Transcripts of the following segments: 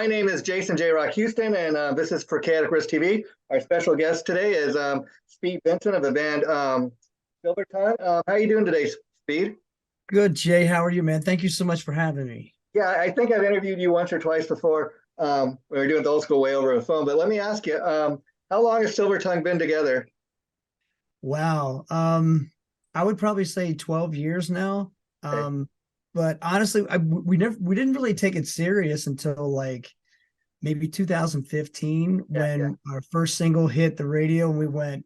My name is Jason J. Rock Houston, and this is for Guitarist TV. Our special guest today is Speed Vincent of the band Silvertung. How are you doing today, Speed? Good, Jay. How are you, man? Thank you so much for having me. Yeah, I think I've interviewed you once or twice before. We were doing the old school way over the phone, but let me ask you, how long has Silvertung been together? Wow. I would probably say 12 years now. Okay. But honestly, we didn't really take it serious until like maybe 2015 Yeah, yeah. when our first single hit the radio and we went,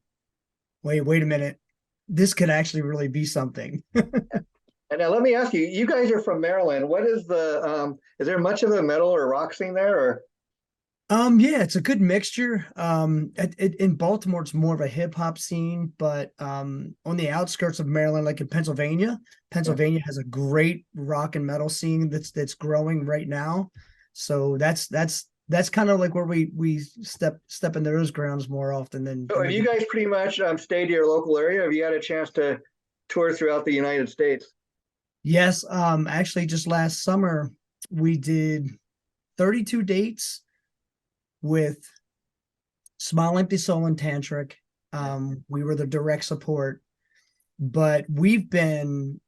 wait a minute. This could actually really be something. And now let me ask you, you guys are from Maryland. What is is there much of a metal or rock scene there? Or Yeah, it's a good mixture. In Baltimore, it's more of a hip hop scene, but on the outskirts of Maryland, like in Pennsylvania, yeah. Pennsylvania has a great rock and metal scene that's growing right now. So that's kind of like where we step into those grounds more often So than have we you do. guys pretty much stayed to your local area? Have you had a chance to tour throughout the United States? Yes, actually, just last summer we did 32 dates with Smile Empty Soul and Tantric. Yeah. We were the direct support, but we've been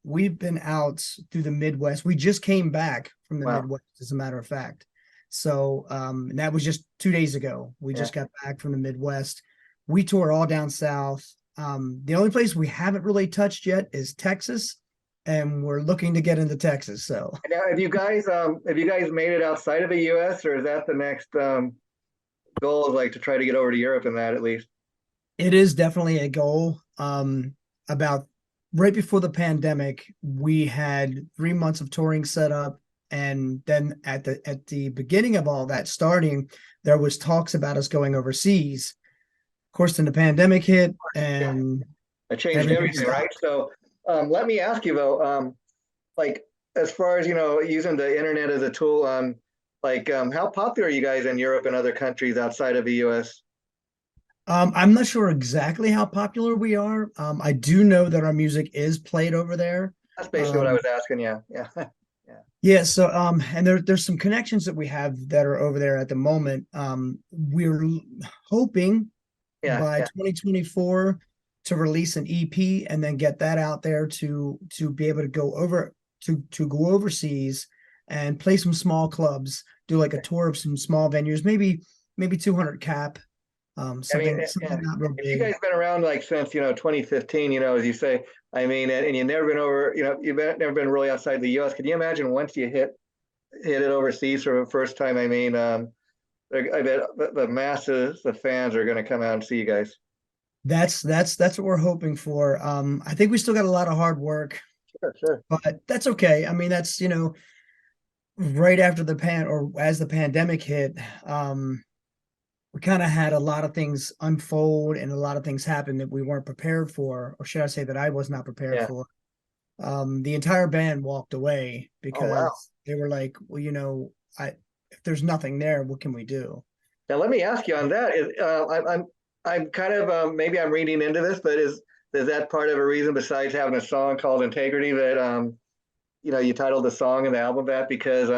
out through the Midwest. We just came back from the Wow. Midwest, as a matter of fact. So and that was just 2 days ago. We Yeah. just got back from the Midwest. We tour all down south. The only place we haven't really touched yet is Texas, and we're looking to get into Texas. So And now, have you guys made it outside of the U.S. or is that the next goal? Is like to try to get over to Europe and that at least? it is definitely a goal. About right before the pandemic, we had 3 months of touring set up, and then at the beginning of all that starting, there was talks about us going overseas. Of course, then the pandemic hit, Yeah. and It changed everything everything, right? stopped. So let me ask you though, like as far as using the internet as a tool, how popular are you guys in Europe and other countries outside of the U.S.? I'm not sure exactly how popular we are. I do know that our music is played over there. That's basically what I Um, was asking. Yeah, yeah, yeah, Yeah, so and there's some connections that we have that are over there at the moment. We're hoping yeah, by yeah. 2024 to release an EP and then get that out there to be able to go overseas and play some small clubs, do like a tour of some small venues, maybe 200 cap, I mean, something yeah. not real If you big. guys been around like since 2015, as you say, I mean, and you've never been over, never been really outside the U.S. Could you imagine once you hit it overseas for the first time? I mean, I bet the masses, the fans are going to come out and see you guys. That's what we're hoping for. I think we still got a lot of hard work, Sure, sure. but that's okay. I mean, that's right after the pan or as the pandemic hit, we kind of had a lot of things unfold and a lot of things happen that we weren't prepared for, or should I say that I was not prepared Yeah. for. The entire band walked away Oh, wow. because they were like, well, if there's nothing there, what can we do? Now let me ask you on that. I'm kind of maybe I'm reading into this, but is that part of a reason besides having a song called Integrity that you titled the song and the album that because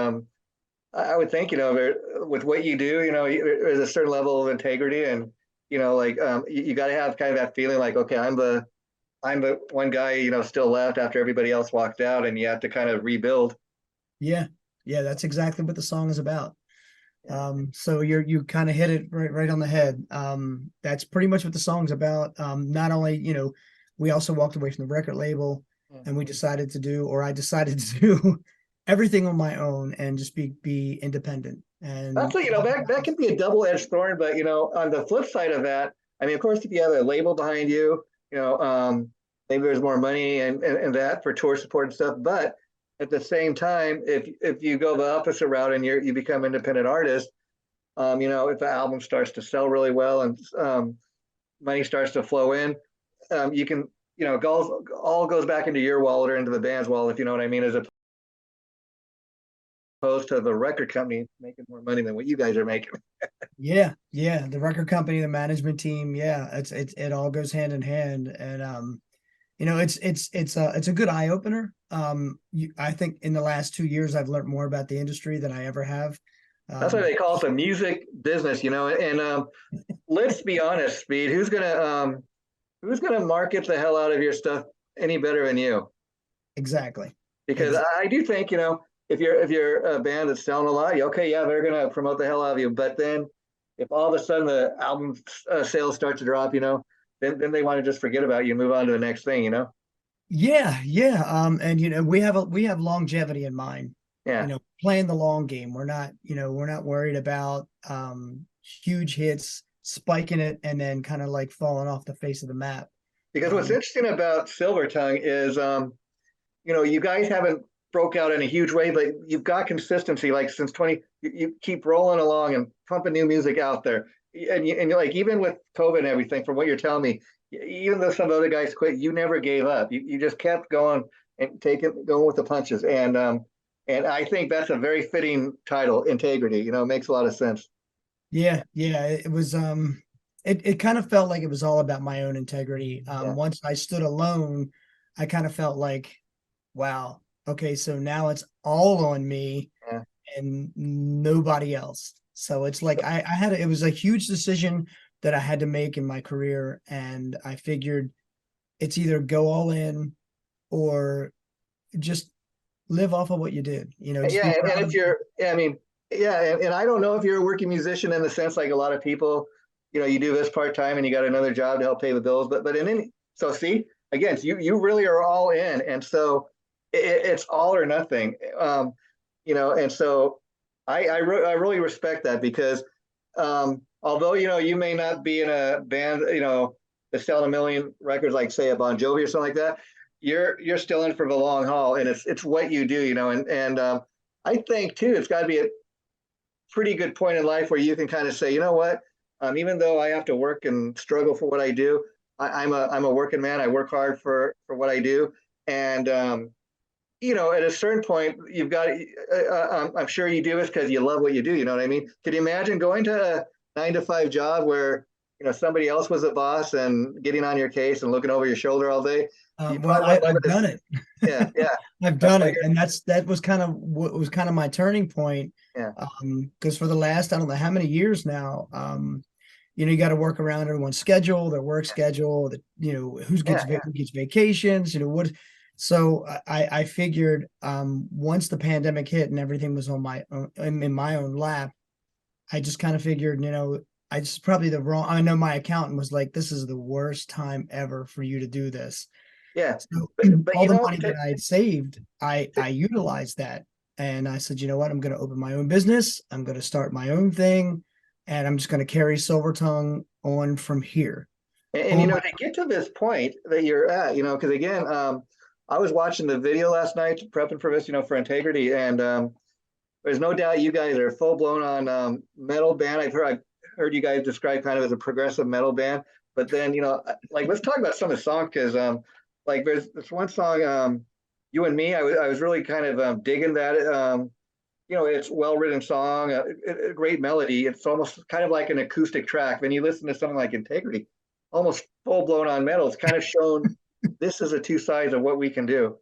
I would think with what you do, there's a certain level of integrity and like you got to have kind of that feeling like okay, I'm the one guy still left after everybody else walked out, and you have to kind of rebuild. Yeah, yeah, that's exactly what the song is about. Yeah. So you kind of hit it right on the head. That's pretty much what the song's about. Not only, we also walked away from the record label Yeah. and we decided to do, or I decided to do everything on my own and just be independent. That's And what, that can be a double-edged sword, but on the flip side of that, I mean, of course, if you have a label behind you, maybe there's more money and that for tour support and stuff. But at the same time, if you go the opposite route and you become independent artist, if the album starts to sell really well and money starts to flow in, you can, all goes back into your wallet or into the band's wallet, if you know what I mean, as opposed to the record company making more money than what you guys are making. yeah, the record company, the management team, yeah, it all goes hand in hand. And it's a good eye opener. I think in the last 2 years I've learned more about the industry than I ever have That's why they call it the music business, you know. And let's be honest, Speed, who's gonna market the hell out of your stuff any better than you? Exactly. Because I do think, you know, if you're a band that's selling a lot, okay, yeah, they're gonna promote the hell out of you. But then if all of a sudden the album sales start to drop, you know, then they want to just forget about you and move on to the next thing, you know? Yeah, yeah. And we have longevity in mind. Yeah. Playing the long game. We're not worried about huge hits, spiking it, and then kind of like falling off the face of the map. Because what's interesting about Silvertung is, you know, you guys haven't broke out in a huge way, but you've got consistency. Like since 20, you keep rolling along and pumping new music out there. And you're like, even with COVID and everything, from what you're telling me, even though some other guys quit, you never gave up. You just kept going and going with the punches. And I think that's a very fitting title, Integrity. You know, it makes a lot of sense. Yeah, yeah. It was it kind of felt like it was all about my own integrity. Yeah. Once I stood alone, I kind of felt like, wow, okay, so now it's all on me Yeah. and nobody else. So it's like it was a huge decision that I had to make in my career. And I figured it's either go all in or just live off of what you did, just Yeah, be and proud if of. you're, yeah, I mean, yeah, and I don't know if you're a working musician in the sense like a lot of people, you know, you do this part time and you got another job to help pay the bills, but in any, so see, again, so you really are all in, and so it's all or nothing, you know, and so I really respect that because although you know you may not be in a band, you know, that's selling a million records like say a Bon Jovi or something like that, you're still in for the long haul, and it's what you do, you know, and I think too, it's got to be a pretty good point in life where you can kind of say, you know what, even though I have to work and struggle for what I do, I'm a working man. I work hard for what I do, and you know, at a certain point, you've got. I'm sure you do this because you love what you do. You know what I mean? Could you imagine going to a 9 to 5 job where you know somebody else was the boss and getting on your case and looking over your shoulder all day? You Well, probably wouldn't love I've it. done it. Yeah, yeah. I've That's done why it, you're. and that was kind of what was kind of my turning point. Yeah, Because for the last I don't know how many years now, you got to work around everyone's schedule, their work schedule, yeah, who gets vacations, what. So I figured once the pandemic hit and everything was on my own, in my own lap, I just kind of figured, I just probably the wrong. I know my accountant was like, "This is the worst time ever for you to do this." yeah. So But all you the know, money that I had saved, I utilized that, and I said, you know what, I'm going to open my own business. I'm going to start my own thing, and I'm just going to carry Silvertongue on from here. and you Oh know, my, to get to this point that you're at, you know, because again, I was watching the video last night, prepping for this, you know, for Integrity, and there's no doubt you guys are full blown on metal band. I've heard you guys describe kind of as a progressive metal band, but then you know, like let's talk about some of the songs because like there's this one song, "You and Me." I was really kind of digging that. You know, it's well written song, a great melody. It's almost kind of like an acoustic track. When you listen to something like Integrity, almost full blown on metal, it's kind of shown this is the two sides of what we can do.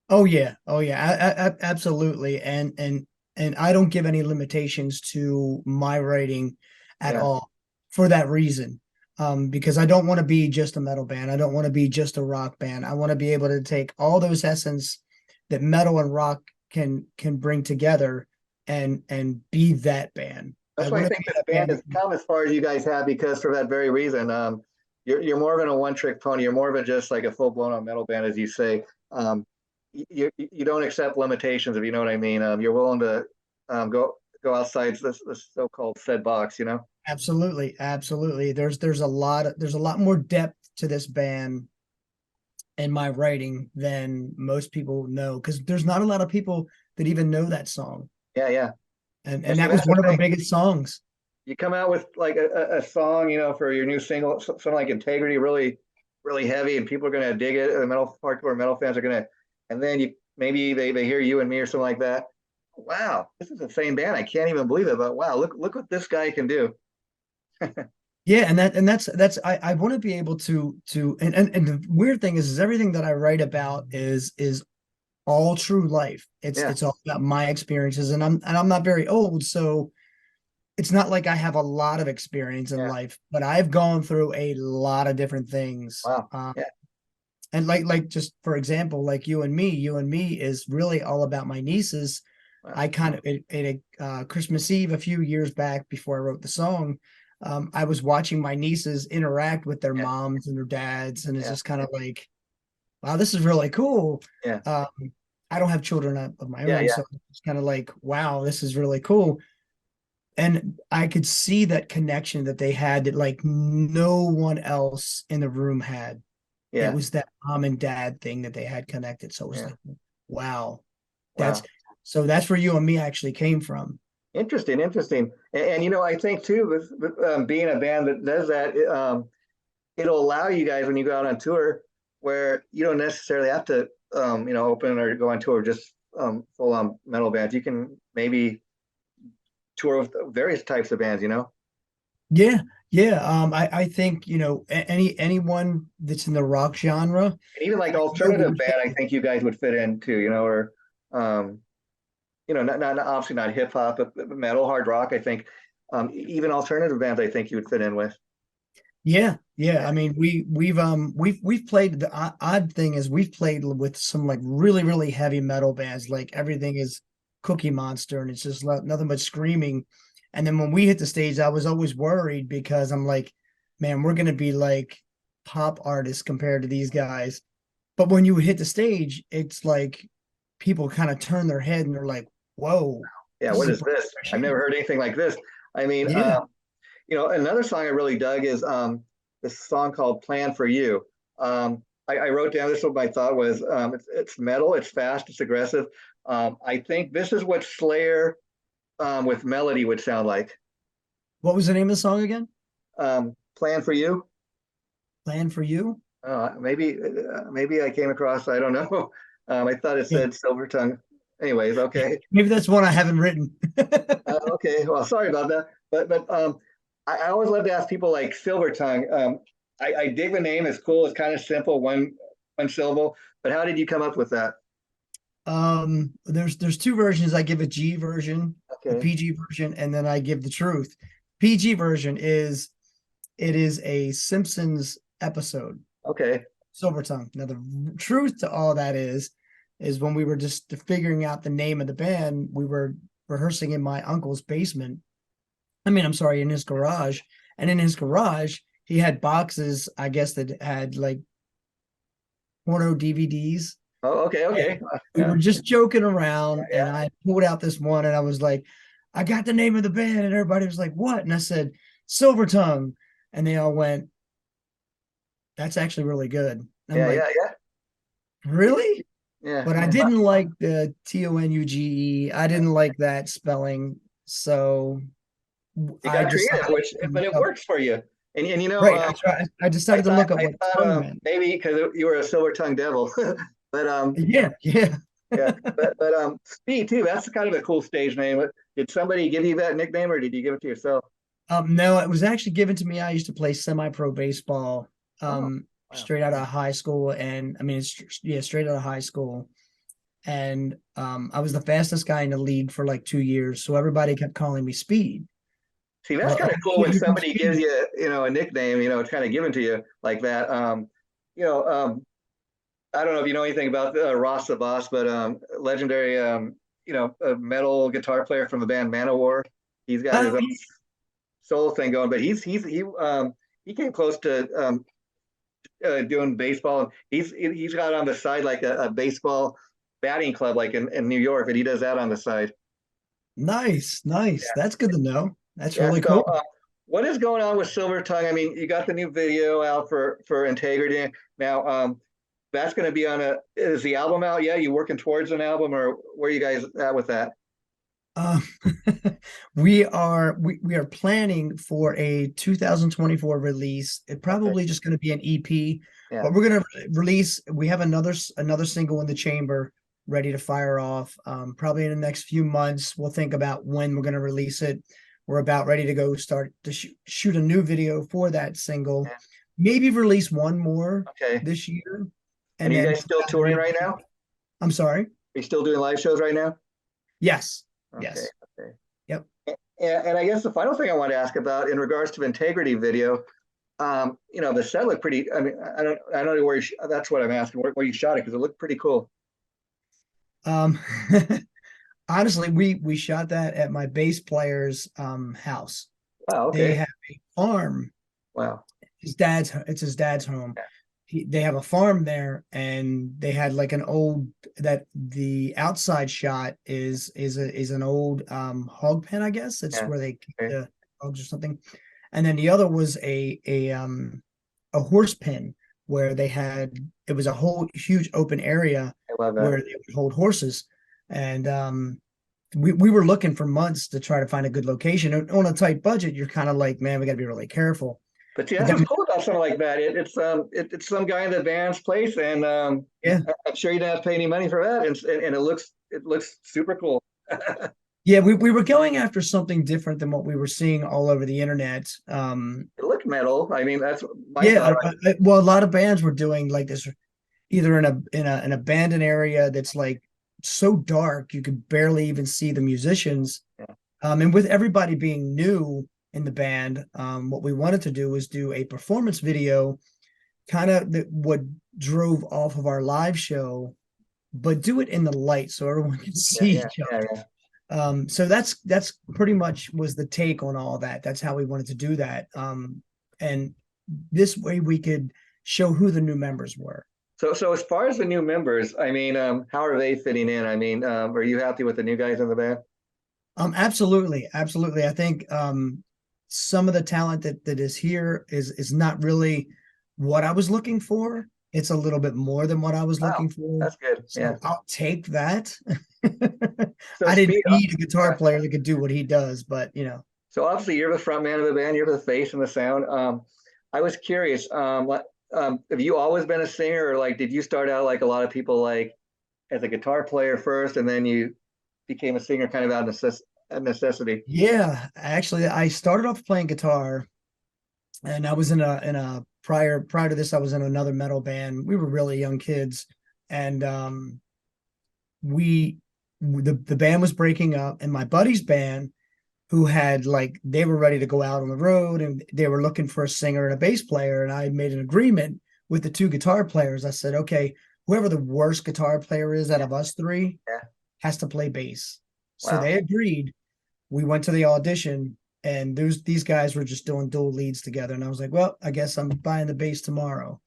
oh yeah, absolutely, and I don't give any limitations to my writing at Yeah, all for that reason. Because I don't want to be just a metal band. I don't want to be just a rock band. I want to be able to take all those essence that metal and rock can bring together and be that band. I that's why I want to think be this that band band. has come as far as you guys have because for that very reason, you're more than a one trick pony. You're more than just like a full blown on metal band, as you say. Um, you don't accept limitations if you know what I mean. You're willing to go outside this so called said box. You know. Absolutely, absolutely. There's a lot more depth to this band in my writing than most people know because there's not a lot of people that even know that song. Yeah, yeah. And And see, that was that's the one of our thing. biggest songs. You come out with like a song, you know, for your new single, something like Integrity, really, really heavy, and people are gonna dig it. The metal hardcore metal fans are gonna, and then you maybe they hear You and Me or something like that. Wow, this is the same band. I can't even believe it. But wow, look what this guy can do. Yeah, and that's I want to be able to and the weird thing is everything that I write about is all true life. It's Yeah, it's all about my experiences, and I'm not very old, so it's not like I have a lot of experience in Yeah. life, but I've gone through a lot of different things. Wow. Yeah. And just for example, like you and me is really all about my nieces. Wow. I kind of Christmas Eve a few years back before I wrote the song, I was watching my nieces interact with their Yeah. moms and their dads, and it's Yeah. just kind of like, wow, this is really cool. Yeah. Um, I don't have children of my Yeah. own, Yeah. so it's kind of like, wow, this is really cool. And I could see that connection that they had that like no one else in the room had. It Yeah. was that mom and dad thing that they had connected. So it was Yeah. like, wow, that's Wow. that's where you and me actually came from. Interesting. Interesting. And I think too, with being a band that does that, it'll allow you guys when you go out on tour where you don't necessarily have to, open or go on tour with just full on metal bands. You can maybe tour with various types of bands. Yeah, yeah. I think anyone that's in the rock genre, And even like I know alternative would band, I fit. think you guys would fit into, or um, not obviously not hip hop, but metal, hard rock. I think even alternative bands, I think you would fit in with. Yeah, yeah. Yeah, I mean, we've played. The odd thing is we've played with some like really heavy metal bands. Like everything is Cookie Monster, and it's just nothing but screaming. And then when we hit the stage, I was always worried because I'm like, man, we're gonna be like pop artists compared to these guys. But when you hit the stage, it's like people kind of turn their head and they're like, "Whoa, yeah. this is What a is breath of this? fresh I've never air." heard anything like this. I mean, Yeah. another song I really dug is this song called "Plan for You." I wrote down this. What my thought was. It's metal. It's fast. It's aggressive. I think this is what Slayer with melody would sound like. What was the name of the song again? "Plan for You." Plan for You. Maybe I came across. I don't know. I thought it Yeah. said Silvertung. Anyways, okay. Maybe that's one I haven't written. Okay. Well, sorry about that. But I always love to ask people like Silvertung. I dig the name. It's cool. It's kind of simple, one syllable. But how did you come up with that? There's two versions. I give a G version, the Okay. PG version, and then I give the truth. PG version is it is a Simpsons episode, Okay. Silvertongue. Now the truth to all that is when we were just figuring out the name of the band, we were rehearsing in my uncle's basement. I mean, I'm sorry, in his garage. And in his garage, he had boxes, I guess, that had like porno DVDs. Oh, okay. Okay. We Yeah. were just joking around, and Yeah. I pulled out this one, and I was like, "I got the name of the band," and everybody was like, "What?" And I said, "Silvertongue," and they all went, "That's actually really good." And I'm Yeah. like, Yeah. Yeah. "Really?" Yeah. But I Yeah. didn't like the Tongue. I didn't like that spelling, so You I got creative, decided which to but look it up. works for you. And Right, I I decided to thought look up I what thought tongue meant. maybe because you were a silver tongue devil, but Yeah, yeah. yeah, but Speed too. That's kind of a cool stage name. Did somebody give you that nickname, or did you give it to yourself? No, it was actually given to me. I used to play semi-pro baseball, Oh, wow. straight out of high school, and I mean, yeah, straight out of high school, and I was the fastest guy in the league for like 2 years. So everybody kept calling me Speed. See, that's kind of cool Kid when who can somebody gives speed. you, a nickname. It's kind of given to you like that. You know, um, I don't know if you know anything about Ross the Boss, but legendary, a metal guitar player from the band Manowar. He's got his Oh, own solo thing going, but he came close to doing baseball. He's got on the side like a baseball batting club, like in New York, and he does that on the side. nice, nice. That's good to know. That's Yeah. really So, cool. what is going on with Silver Tongue? I mean, you got the new video out for Integrity now. That's going to be on a. Is the album out? Yeah, you working towards an album, or where are you guys at with that? Um, we are planning for a 2024 release. It Okay. probably just going to be an EP, Yeah. but we're going to release. We have another single in the chamber ready to fire off. Probably in the next few months, we'll think about when we're going to release it. We're about ready to go start to shoot a new video for that single. Yeah. Maybe release one more Okay. this year, And and are you then guys put still out an touring right EP. now? Are I'm sorry. you still doing live shows right now? Yes. Okay. Yes. Okay. Yep. And I guess the final thing I want to ask about in regards to integrity video, the set looked pretty. I mean, I don't know where that's what I'm asking, where you shot it, because it looked pretty cool. Um, honestly, we shot that at my bass player's house. Wow. They Okay. have a farm. Wow. It's his dad's home. Yeah. They have a farm there, and they had like an old that the outside shot is an old hog pen, I guess. It's Yeah. where they keep Okay. the hogs or something. And then the other was a horse pen where they had it was a whole huge open area I love that. where they would hold horses. And we were looking for months to try to find a good location. On a tight budget, you're kind of like, man, we got to be really careful. But see, But that's then, what's cool about something like that. It's some guy in the band's place, and yeah, I'm sure you didn't have to pay any money for that, and it looks super cool. yeah, we were going after something different than what we were seeing all over the internet. It looked metal. I mean, that's my Yeah, thought. well, a lot of bands were doing like this, either in an abandoned area that's like so dark you could barely even see the musicians. Yeah. And with everybody being new in the band, what we wanted to do was do a performance video, kind of that what drove off of our live show, but do it in the light so everyone can Yeah, see yeah, each yeah, other. yeah. So that's pretty much was the take on all that. That's how we wanted to do that. And this way we could show who the new members were. So as far as the new members, I mean, how are they fitting in? I mean, are you happy with the new guys in the band? Absolutely, absolutely. I think some of the talent that is here is not really what I was looking for. It's a little bit more than what I was Wow, looking for. that's good. Yeah. So I'll take that. So I didn't speed. need a guitar Yeah. player that could do what he does, but So obviously you're the front man of the band. You're the face and the sound. I was curious. Have you always been a singer, or like did you start out like a lot of people, like as a guitar player first, and then you became a singer kind of out of necessity? yeah, actually I started off playing guitar, and I was in a prior to this, I was in another metal band. We were really young kids, and we the band was breaking up, and my buddy's band, who had like they were ready to go out on the road, and they were looking for a singer and a bass player, and I made an agreement with the two guitar players. I said, okay, whoever the worst guitar player is out of us three Yeah. has to play bass. So Wow. they agreed. We went to the audition, and these guys were just doing dual leads together, and I was like, well, I guess I'm buying the bass tomorrow.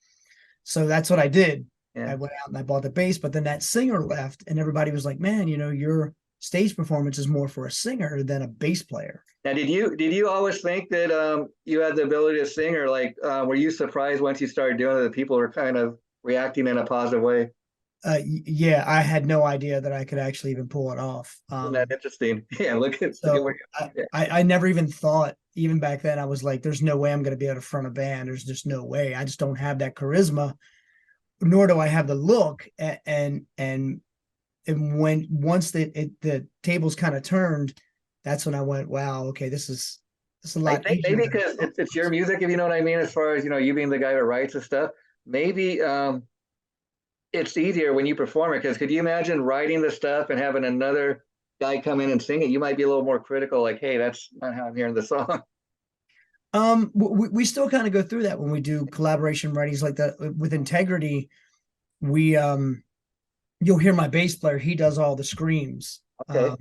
So that's what I did. I Yeah. went out and I bought the bass, but then that singer left, and everybody was like, man, your stage performance is more for a singer than a bass player. Now, did you always think that you had the ability to sing, or like were you surprised once you started doing it that people were kind of reacting in a positive way? Yeah, I had no idea that I could actually even pull it off. Isn't that interesting? Yeah, look at where So you. Yeah. I never even thought, even back then, I was like, there's no way I'm going to be able to front a band. There's just no way. I just don't have that charisma, nor do I have the look. And when once the tables kind of turned, that's when I went, wow, okay, this is a I lot think easier maybe than I because thought it it's your was. music, if you know what I mean, as far as you being the guy that writes the stuff. Maybe it's easier when you perform it, because could you imagine writing the stuff and having another guy come in and sing it? You might be a little more critical, like, hey, that's not how I'm hearing the song. We still kind of go through that when we do collaboration writings like that with integrity. We You'll hear my bass player, he does all the screams. Okay.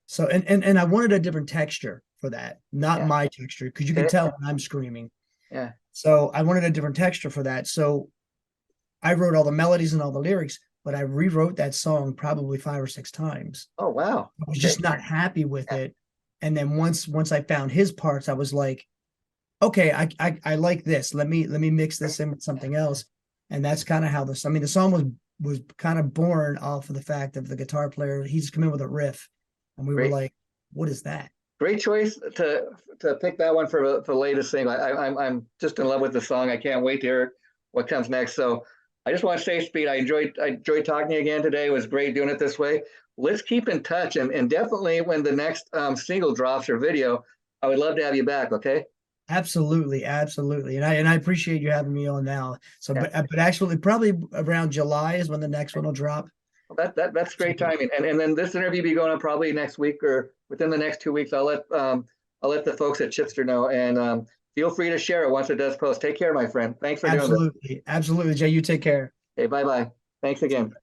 So and I wanted a different texture for that, not Yeah. my texture, because you can Okay. tell when I'm screaming. Yeah. So I wanted a different texture for that. So I wrote all the melodies and all the lyrics, but I rewrote that song probably 5 or 6 times. Oh, wow. I was Okay. just not happy with Yeah. it. And then once I found his parts, I was like, okay, I like this. Let me mix this in with something else. And that's kind of how this. I mean, the song was kind of born off of the fact of the guitar player. He's come in with a riff, and we were Great. like, "What is that?" Great choice to pick that one for the latest single. I'm just in love with the song. I can't wait to hear what comes next. So I just want to say, Speed, I enjoyed talking to you again today. It was great doing it this way. Let's keep in touch, and definitely when the next single drops or video, I would love to have you back. Okay. Absolutely, absolutely, and I appreciate you having me on now. So, Yeah. but actually, probably around July is when the next one will drop. Well, that's great timing. And then this interview be going on probably next week or within the next 2 weeks. I'll let the folks at Chipster know, and feel free to share it once it does post. Take care, my friend. Thanks for doing this. Absolutely. Absolutely. Jay, you take care. Okay, bye bye. Thanks again.